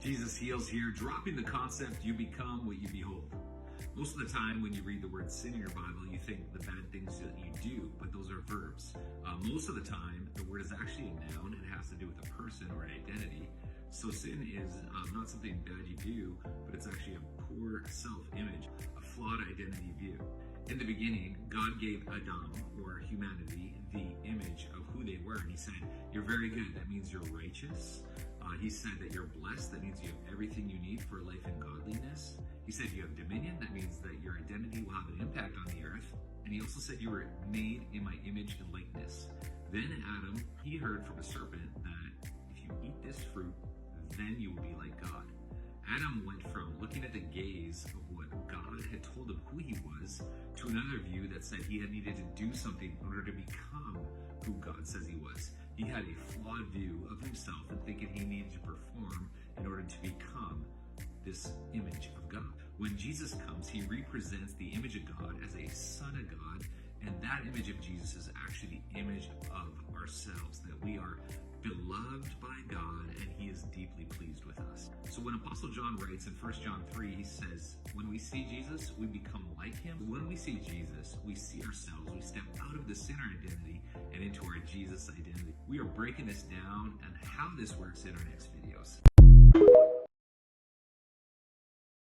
Jesus Heals here, dropping the concept you become what you behold. Most of the time when you read the word sin in your Bible, you think the bad things that you do, but those are verbs. Most of the time, the word is actually a noun and it has to do with a person or an identity. So sin is not something bad you do, but it's actually a poor self-image, a flawed identity view. In the beginning, God gave Adam, or humanity, the image of who they were. And he said, you're very good. That means you're righteous. He said that you're blessed. That means you have everything you need for life and godliness. He said you have dominion. That means that your identity will have an impact on the earth. And he also said you were made in my image and likeness. Then Adam, he heard from a serpent that if you eat this fruit, then you will be like God. Adam went from looking at the gaze of what God had told him who he was to another view that said he had needed to do something in order to become who God says he was. He had a flawed view of himself and thinking he needed to perform in order to become this image of God. When Jesus comes, he represents the image of God as a son of God, and that image of Jesus is actually the image of ourselves, that we are beloved by God and he is deeply pleased with us. So when Apostle John writes in 1 John 3, he says, when we see Jesus, we become like him. When we see Jesus, we see ourselves, we step out of the sinner identity and into our Jesus identity. We are breaking this down and how this works in our next videos.